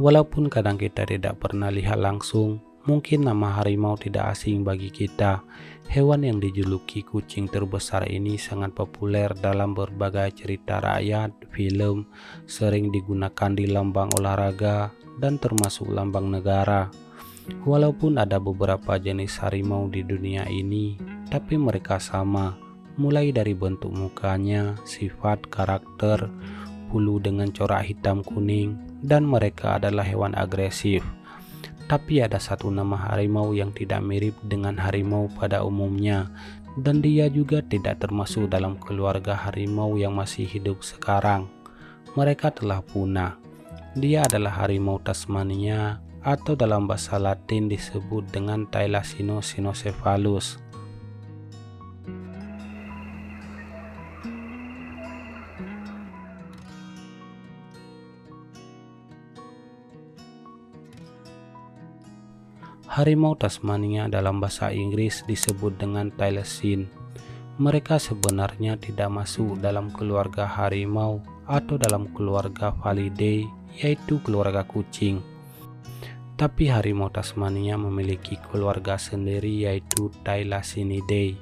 Walaupun kadang kita tidak pernah lihat langsung, mungkin nama harimau tidak asing bagi kita. Hewan yang dijuluki kucing terbesar ini sangat populer dalam berbagai cerita rakyat, film, sering digunakan di lambang olahraga, dan termasuk lambang negara. Walaupun ada beberapa jenis harimau di dunia ini, tapi mereka sama, mulai dari bentuk mukanya, sifat, karakter, bulu dengan corak hitam kuning, dan mereka adalah hewan agresif. Tapi ada satu nama harimau yang tidak mirip dengan harimau pada umumnya, dan dia juga tidak termasuk dalam keluarga harimau yang masih hidup sekarang. Mereka telah punah. Dia adalah harimau Tasmania, atau dalam bahasa Latin disebut dengan Thylacine cynocephalus. Harimau Tasmania dalam bahasa Inggris disebut dengan Thylacine. Mereka sebenarnya tidak masuk dalam keluarga harimau atau dalam keluarga Felidae, yaitu keluarga kucing. Tapi harimau Tasmania memiliki keluarga sendiri, yaitu Thylacinidae,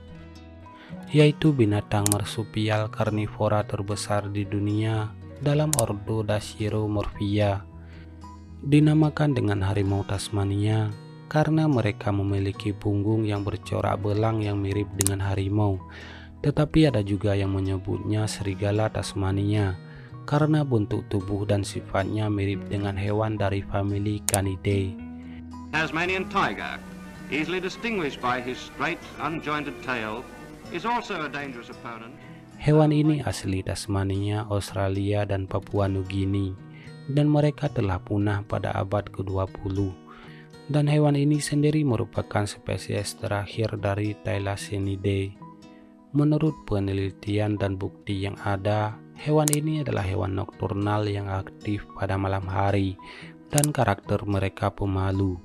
yaitu binatang marsupial karnivora terbesar di dunia dalam ordo Dasyuromorphia. Dinamakan dengan harimau Tasmania karena mereka memiliki punggung yang bercorak belang yang mirip dengan harimau. Tetapi ada juga yang menyebutnya serigala Tasmania karena bentuk tubuh dan sifatnya mirip dengan hewan dari famili Canidae. Tasmanian tiger, easily distinguished by his straight, unjointed tail, is also a dangerous opponent. Hewan ini asli Tasmania, Australia, dan Papua Nugini, dan mereka telah punah pada abad ke-20. Dan hewan ini sendiri merupakan spesies terakhir dari Thylacinidae. Menurut penelitian dan bukti yang ada, hewan ini adalah hewan nokturnal yang aktif pada malam hari, dan karakter mereka pemalu.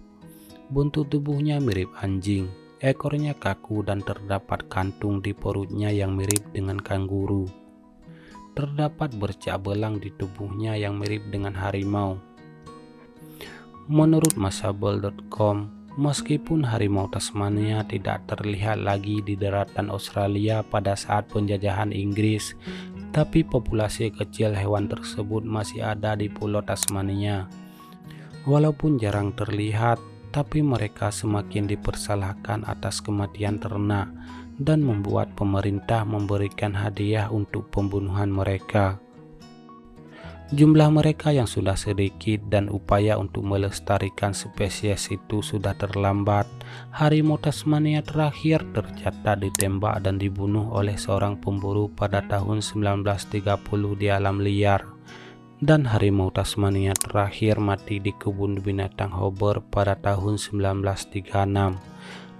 Bentuk tubuhnya mirip anjing, ekornya kaku dan terdapat kantung di perutnya yang mirip dengan kanguru. Terdapat bercak belang di tubuhnya yang mirip dengan harimau. Menurut Mashable.com, meskipun harimau Tasmania tidak terlihat lagi di daratan Australia pada saat penjajahan Inggris, tapi populasi kecil hewan tersebut masih ada di Pulau Tasmania. Walaupun jarang terlihat, tapi mereka semakin dipersalahkan atas kematian ternak dan membuat pemerintah memberikan hadiah untuk pembunuhan mereka. Jumlah mereka yang sudah sedikit dan upaya untuk melestarikan spesies itu sudah terlambat. Harimau Tasmania terakhir tercatat ditembak dan dibunuh oleh seorang pemburu pada tahun 1930 di alam liar. Dan harimau Tasmania terakhir mati di kebun binatang Hobart pada tahun 1936.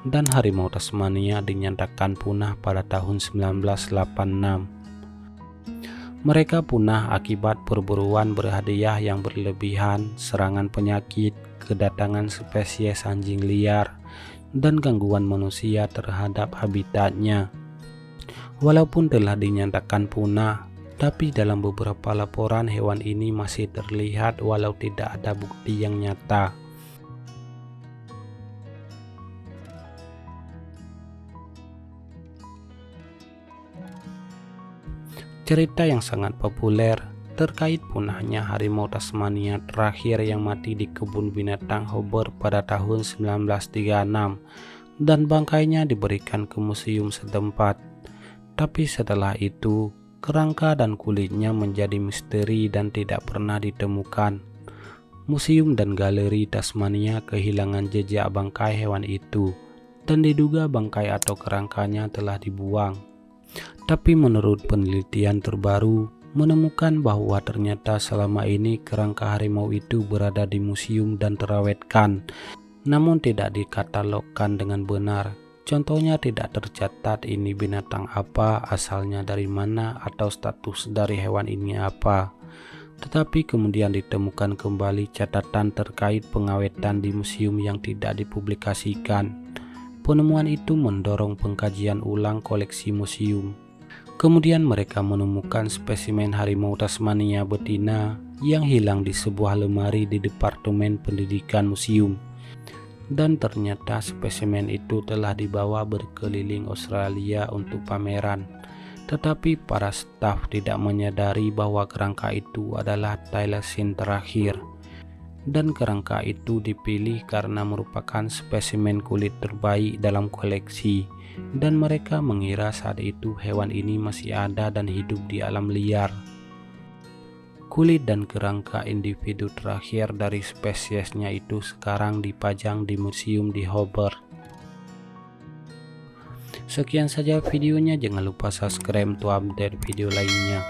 Dan harimau Tasmania dinyatakan punah pada tahun 1986. Mereka punah akibat perburuan berhadiah yang berlebihan, serangan penyakit, kedatangan spesies anjing liar, dan gangguan manusia terhadap habitatnya. Walaupun telah dinyatakan punah, tapi dalam beberapa laporan hewan ini masih terlihat walau tidak ada bukti yang nyata. Cerita yang sangat populer terkait punahnya harimau Tasmania terakhir yang mati di kebun binatang Hobart pada tahun 1936 dan bangkainya diberikan ke museum setempat. Tapi setelah itu, kerangka dan kulitnya menjadi misteri dan tidak pernah ditemukan. Museum dan galeri Tasmania kehilangan jejak bangkai hewan itu dan diduga bangkai atau kerangkanya telah dibuang. Tapi menurut penelitian terbaru, menemukan bahwa ternyata selama ini kerangka harimau itu berada di museum dan terawetkan, namun tidak dikatalogkan dengan benar. Contohnya tidak tercatat ini binatang apa, asalnya dari mana, atau status dari hewan ini apa. Tetapi kemudian ditemukan kembali catatan terkait pengawetan di museum yang tidak dipublikasikan. Penemuan itu mendorong pengkajian ulang koleksi museum. Kemudian mereka menemukan spesimen harimau Tasmania betina yang hilang di sebuah lemari di Departemen Pendidikan Museum. Dan ternyata spesimen itu telah dibawa berkeliling Australia untuk pameran. Tetapi para staf tidak menyadari bahwa kerangka itu adalah thylacine terakhir. Dan kerangka itu dipilih karena merupakan spesimen kulit terbaik dalam koleksi, dan mereka mengira saat itu hewan ini masih ada dan hidup di alam liar. Kulit dan kerangka individu terakhir dari spesiesnya itu sekarang dipajang di museum di Hobart. Sekian saja videonya, jangan lupa subscribe untuk update video lainnya.